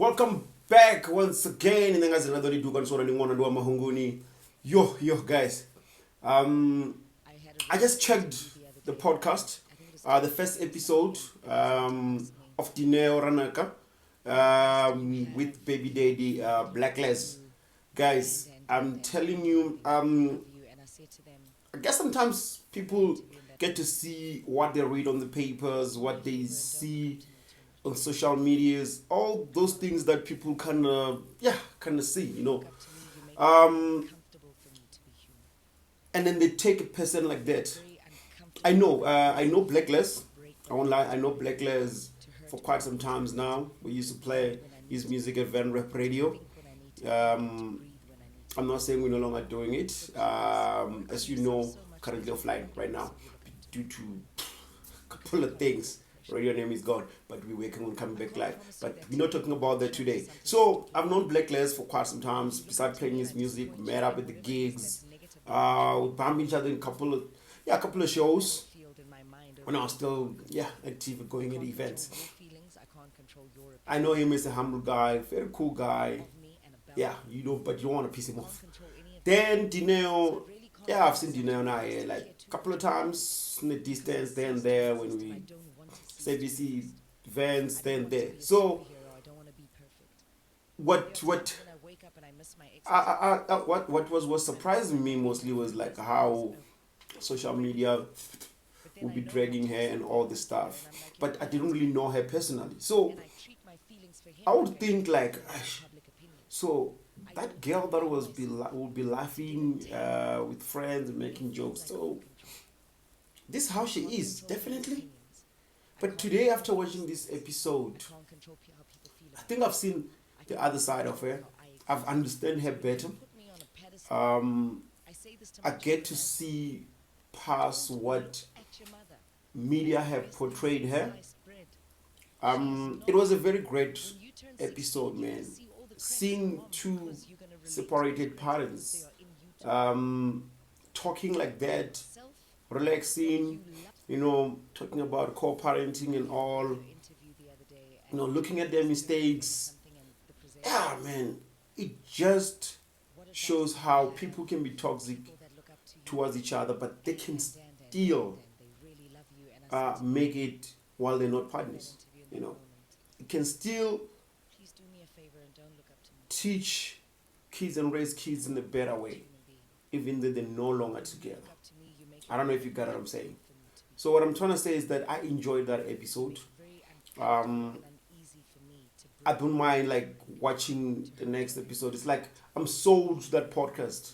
Welcome back once again in another dukan sora ni ngwana dua mahunguni. Yo guys. Um I just checked the podcast, the first episode of Dineo Ranaka with baby daddy Blaklez. Guys, I'm telling you, I guess sometimes people get to see what they read on the papers, what they see on social medias, all those things that people kind of see. Um, and then they take a person like that. I know Blaklez. I won't lie, I know Blaklez for quite some times now. We used to play his music at Van Rep Radio. Um, I'm not saying we're no longer doing it. As you know, currently offline right now due to a couple of things. Radio name is gone, but we're working on coming back live. But we're not talking about that today. So I've known Blaklez for quite some time. Besides playing his music, met up at the gigs. We bumped each other in a couple of shows. When I was still active going at events. I know him as a humble guy, very cool guy. Yeah, but you don't want to piss him off. Then Dineo, I've seen Dineo now like a couple of times in the distance, then there when we say we see events, then there. So what what was surprising me mostly was like how social media would be dragging her and all this stuff, but I didn't really know her personally. So I would think like, so that girl that would be laughing with friends and making jokes. So this is how she is, definitely. But today, after watching this episode, I think I've seen the other side of her. I've understand her better. Um, I get to see past what media have portrayed her. It was a very great episode, man. Seeing two separated parents talking like that, relaxing, talking about co-parenting and all, looking at their mistakes. Yeah, man, it just shows how people can be toxic towards each other, but they can still make it while they're not partners. It can still teach kids and raise kids in a better way, even though they're no longer together. I don't know if you got what I'm saying. So what I'm trying to say is that I enjoyed that episode. Um, I don't mind like watching the next episode. It's like I'm sold to that podcast.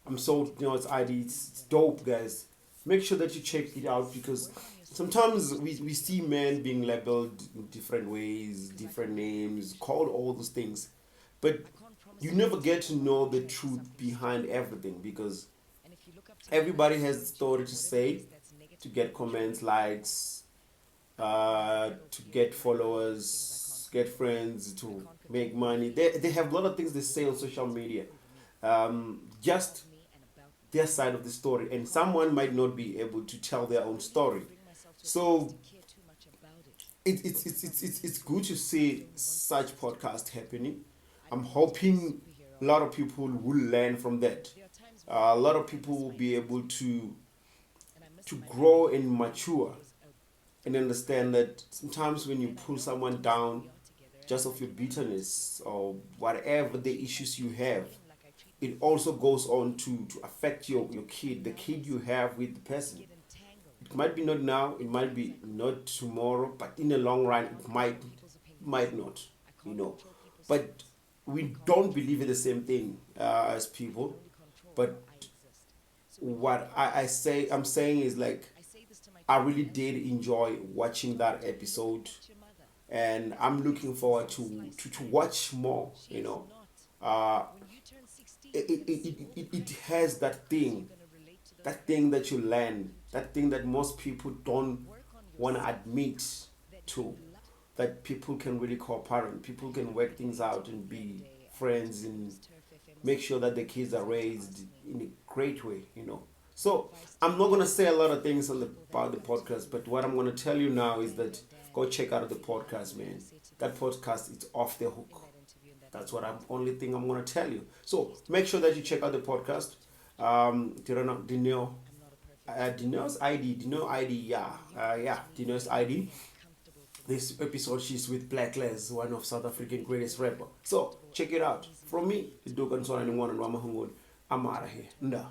I'm sold. It's ID. It's dope, guys. Make sure that you check it out because sometimes we see men being labeled in different ways, different names, called all those things, but you never get to know the truth behind everything because everybody has a story to say, to get comments, likes, to get followers, get friends, to make money. They have a lot of things they say on social media. Just their side of the story, and someone might not be able to tell their own story. So it's good to see such podcast happening. I'm hoping a lot of people will learn from that. A lot of people will be able to grow and mature and understand that sometimes when you pull someone down just of your bitterness or whatever the issues you have, it also goes on to affect your kid, the kid you have with the person. It might be not now, it might be not tomorrow, but in the long run, it might not, you know. But we don't believe in the same thing as people. But what I'm saying is like, I really did enjoy watching that episode, and I'm looking forward to watch more. Uh, it has that thing that you learn, that thing that most people don't want to admit to, that people can really cooperate, people can work things out and be friends and make sure that the kids are raised in a great way. So I'm not gonna say a lot of things about the podcast, but what I'm gonna tell you now is that go check out the podcast, man. That podcast is off the hook. That's what I'm only thing I'm gonna tell you. So make sure that you check out the podcast. Dineo, Dineo's ID, Dineo ID, yeah, Dineo's ID. This episode she's with Blaklez, one of South African greatest rapper. So check it out. From me, it's Dogan Son and one and Ramahungun. I'm out of here. Nda.